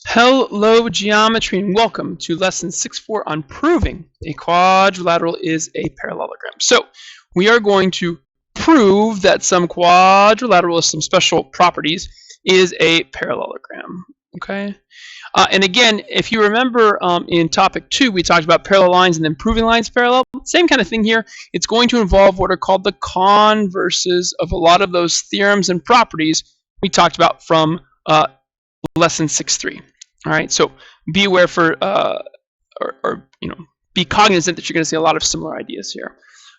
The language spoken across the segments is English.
Hello geometry and welcome to lesson 6.4 on proving a quadrilateral is a parallelogram. So we are going to prove that some quadrilateral with some special properties is a parallelogram. Okay. And again, if you remember in topic 2, we talked about parallel lines and then proving lines parallel. Same kind of thing here. It's going to involve what are called the converses of a lot of those theorems and properties we talked about from lesson 6.3. All right, so be aware for, be cognizant that you're going to see a lot of similar ideas here.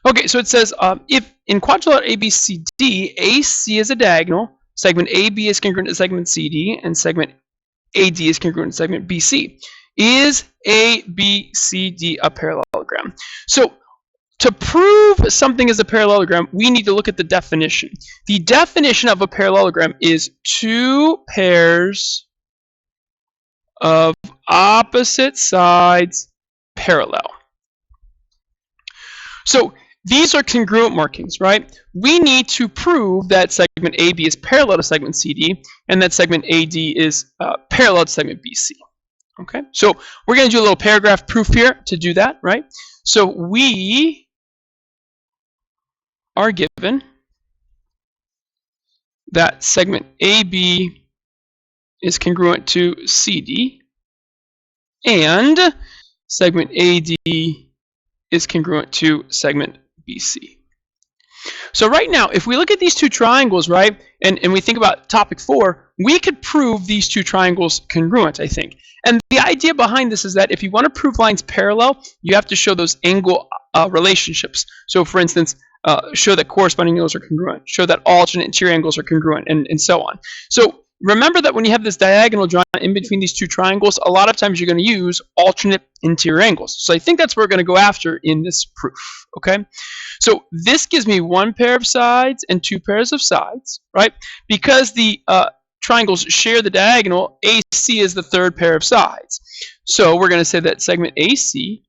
Okay, so it says if in quadrilateral ABCD, AC is a diagonal, segment AB is congruent to segment CD, and segment AD is congruent to segment BC. Is ABCD a parallelogram? So to prove something is a parallelogram, we need to look at the definition. The definition of a parallelogram is two pairs of opposite sides parallel. So these are congruent markings, right? We need to prove that segment AB is parallel to segment CD and that segment AD is parallel to segment BC. Okay, so we're going to do a little paragraph proof here to do that, right? So we are given that segment AB is congruent to CD, and segment AD is congruent to segment BC. So right now, if we look at these two triangles, right, and we think about topic 4, we could prove these two triangles congruent, I think. And the idea behind this is that if you want to prove lines parallel, you have to show those angle relationships. So for instance, show that corresponding angles are congruent, show that alternate interior angles are congruent, and so on. So remember that when you have this diagonal drawn in between these two triangles, a lot of times you're going to use alternate interior angles. So I think that's what we're going to go after in this proof, okay? So this gives me one pair of sides and two pairs of sides, right? Because the triangles share the diagonal, AC is the third pair of sides. So we're going to say that segment AC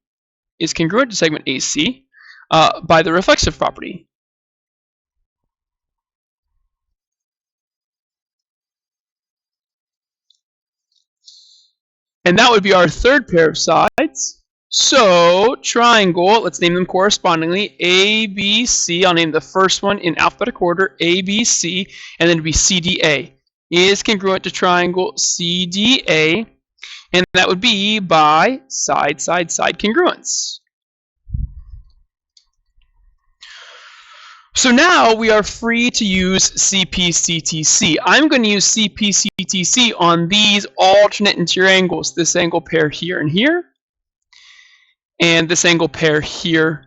is congruent to segment AC by the reflexive property. And that would be our third pair of sides. So triangle, let's name them correspondingly, ABC, I'll name the first one in alphabetical order, ABC, and then it'd be CDA, is congruent to triangle CDA, and that would be by side, side, side congruence. So now we are free to use CPCTC. I'm going to use CPCTC on these alternate interior angles, this angle pair here and here, and this angle pair here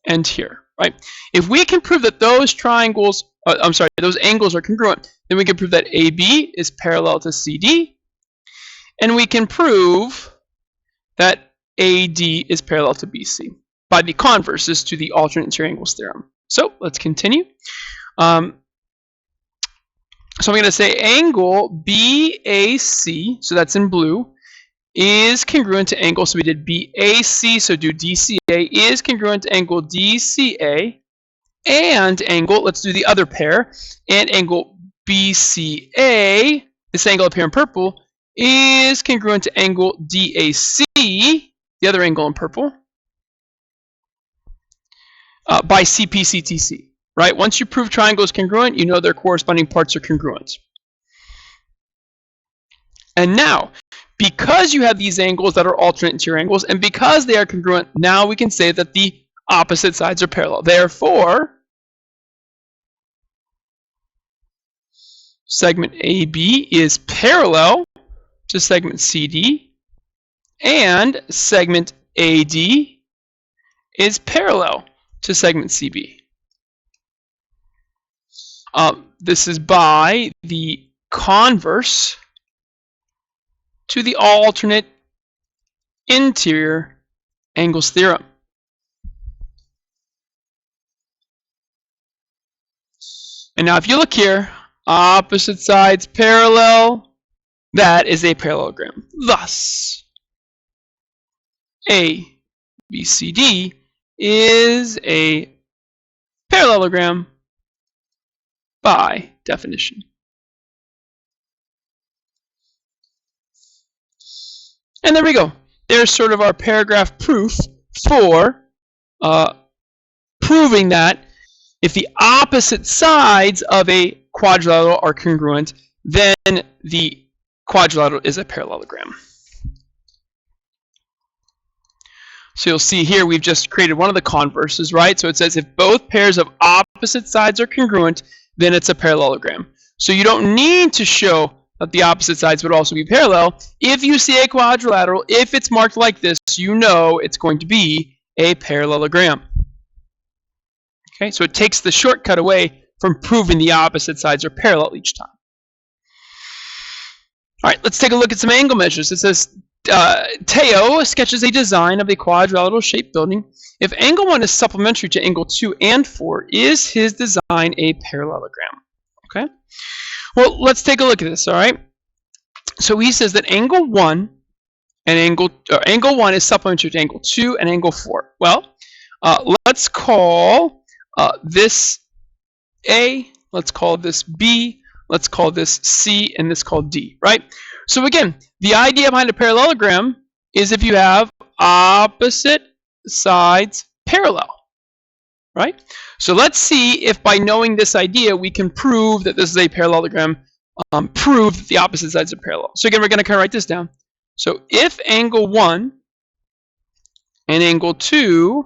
and here, right? If we can prove that those triangles, those angles are congruent, then we can prove that AB is parallel to CD, and we can prove that AD is parallel to BC by the converses to the alternate interior angles theorem. So let's continue. So I'm going to say angle BAC, so that's in blue, is congruent to angle, so we did BAC, so do DCA, is congruent to angle DCA, and angle, let's do the other pair, and angle BCA, this angle up here in purple, is congruent to angle DAC, the other angle in purple, by CPCTC, right? Once you prove triangle is congruent, you know their corresponding parts are congruent. And now, because you have these angles that are alternate interior angles, and because they are congruent, now we can say that the opposite sides are parallel. Therefore, segment AB is parallel to segment CD, and segment AD is parallel to segment CB. This is by the converse to the alternate interior angles theorem. And now if you look here, opposite sides parallel, that is a parallelogram. Thus, ABCD is a parallelogram by definition. And there we go. There's sort of our paragraph proof for proving that if the opposite sides of a quadrilateral are congruent, then the quadrilateral is a parallelogram. So you'll see here we've just created one of the converses, right? So it says if both pairs of opposite sides are congruent, then it's a parallelogram. So you don't need to show that the opposite sides would also be parallel. If you see a quadrilateral, if it's marked like this, you know it's going to be a parallelogram. Okay, so it takes the shortcut away from proving the opposite sides are parallel each time. All right, let's take a look at some angle measures. It says Teo sketches a design of a quadrilateral shaped building. If angle 1 is supplementary to angle 2 and 4, is his design a parallelogram? Okay. Well, let's take a look at this. All right. So he says that angle 1 and angle 1 is supplementary to angle 2 and angle 4. Well, let's call this A. Let's call this B. Let's call this C, and this called D. Right. So again, the idea behind a parallelogram is if you have opposite sides parallel, right? So let's see if by knowing this idea we can prove that this is a parallelogram, prove that the opposite sides are parallel. So again, we're going to kind of write this down. So if angle 1 and angle 2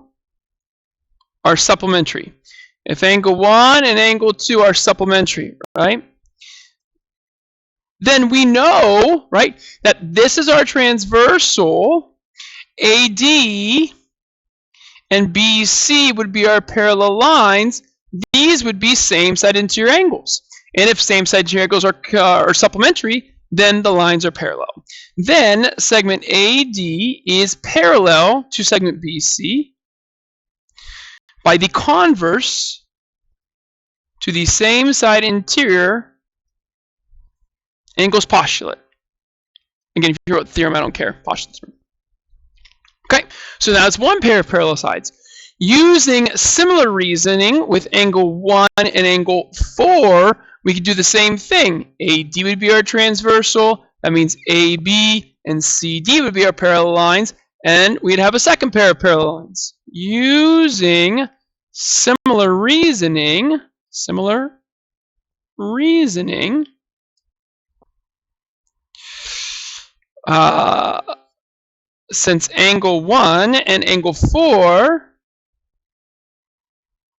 are supplementary, if angle 1 and angle 2 are supplementary, right? Then we know, right, that this is our transversal, AD and BC would be our parallel lines. These would be same-side interior angles. And if same-side interior angles are supplementary, then the lines are parallel. Then segment AD is parallel to segment BC by the converse to the same-side interior angles postulate. Again, if you wrote theorem, I don't care. Postulate's right. Okay, so now it's one pair of parallel sides. Using similar reasoning with angle 1 and angle 4, we could do the same thing. AD would be our transversal. That means AB and CD would be our parallel lines. And we'd have a second pair of parallel lines. Using similar reasoning, since angle 1 and angle 4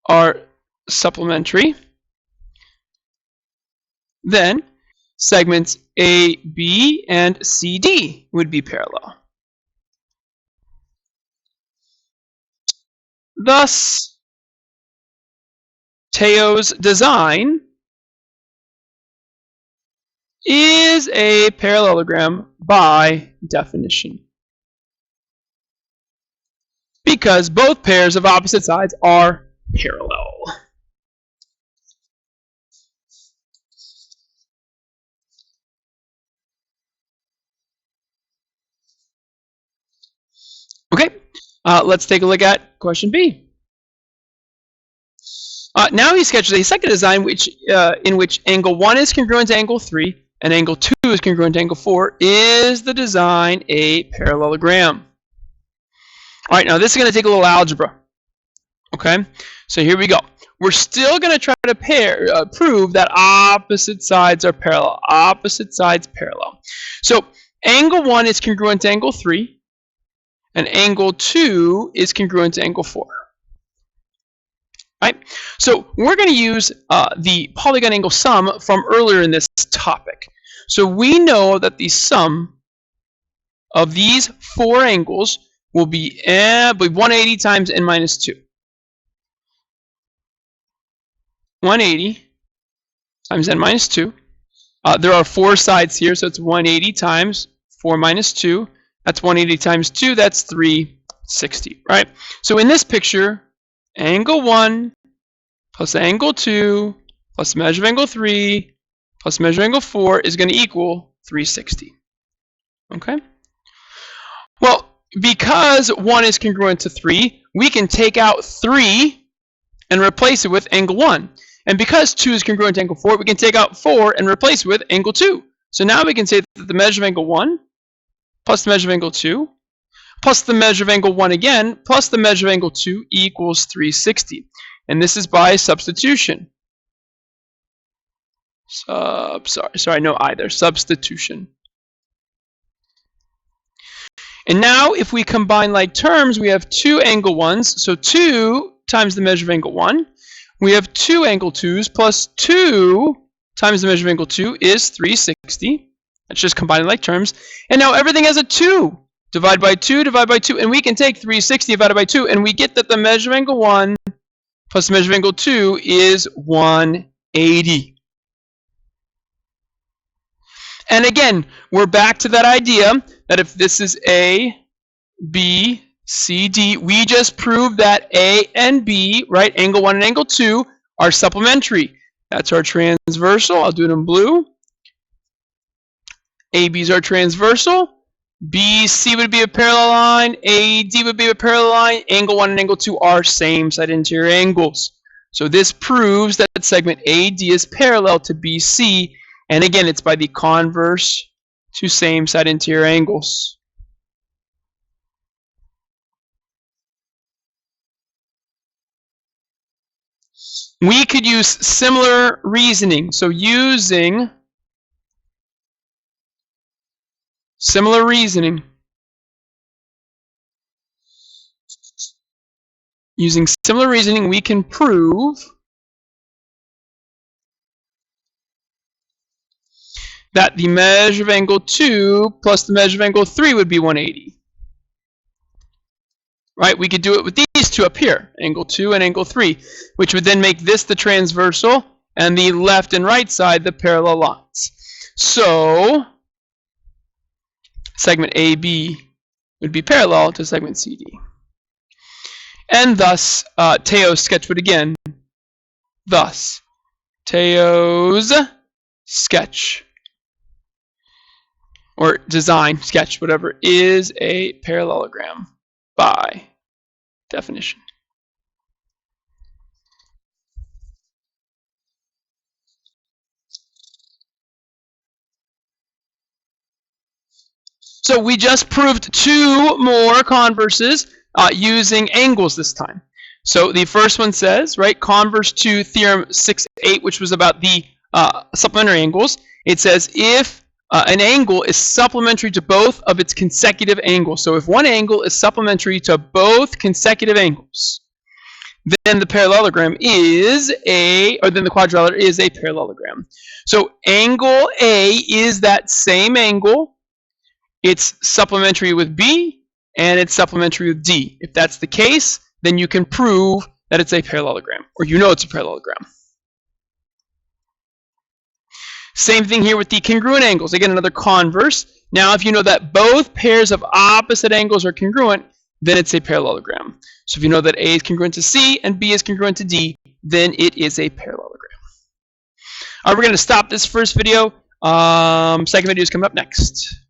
are supplementary, then segments AB and CD would be parallel. Thus, Teo's design is a parallelogram by definition, because both pairs of opposite sides are parallel. Okay, let's take a look at question B. Now he sketches a second design in which angle 1 is congruent to angle 3 and angle 2 is congruent to angle 4. Is the design a parallelogram? All right, now this is going to take a little algebra. Okay, so here we go. We're still going to try to prove that opposite sides are parallel. Opposite sides parallel. So angle 1 is congruent to angle 3, and angle 2 is congruent to angle 4. Right? So we're going to use the polygon angle sum from earlier in this topic. So we know that the sum of these four angles will be 180 times n minus 2. 180 times n minus 2. There are four sides here, so it's 180 times 4 minus 2. That's 180 times 2. That's 360, right? So in this picture, angle 1 plus angle 2 plus measure of angle 3 plus measure of angle 4 is going to equal 360. Okay? Well, because 1 is congruent to 3, we can take out 3 and replace it with angle 1. And because 2 is congruent to angle 4, we can take out 4 and replace it with angle 2. So now we can say that the measure of angle 1 plus the measure of angle 2 plus the measure of angle 1 again plus the measure of angle 2 equals 360. And this is by substitution. Substitution. And now if we combine like terms, we have 2 angle 1s, so 2 times the measure of angle 1. We have 2 angle 2s plus 2 times the measure of angle 2 is 360. That's just combining like terms. And now everything has a 2. Divide by 2, divide by 2, and we can take 360 divided by 2, and we get that the measure of angle 1 plus the measure of angle 2 is 180. And again, we're back to that idea that if this is A, B, C, D, we just proved that A and B, right, angle 1 and angle 2, are supplementary. That's our transversal. I'll do it in blue. AB's our transversal. BC would be a parallel line. AD would be a parallel line. Angle 1 and angle 2 are same side interior angles. So this proves that segment AD is parallel to BC. And again, it's by the converse to same side interior angles. We could use similar reasoning. So using similar reasoning, we can prove that the measure of angle 2 plus the measure of angle 3 would be 180. Right? We could do it with these two up here, angle 2 and angle 3, which would then make this the transversal and the left and right side the parallel lines. So segment AB would be parallel to segment CD. And thus, Teo's sketch would again, thus, Teo's sketch, or design, sketch, whatever, is a parallelogram by definition. So we just proved 2 more converses using angles this time. So the first one says, right, converse to theorem 6.8, which was about the supplementary angles. It says if an angle is supplementary to both of its consecutive angles. So if one angle is supplementary to both consecutive angles, then the parallelogram is then the quadrilateral is a parallelogram. So angle A is that same angle. It's supplementary with B, and it's supplementary with D. If that's the case, then you can prove that it's a parallelogram, or you know it's a parallelogram. Same thing here with the congruent angles. Again, another converse. Now, if you know that both pairs of opposite angles are congruent, then it's a parallelogram. So if you know that A is congruent to C and B is congruent to D, then it is a parallelogram. All right, we're going to stop this first video. Second video is coming up next.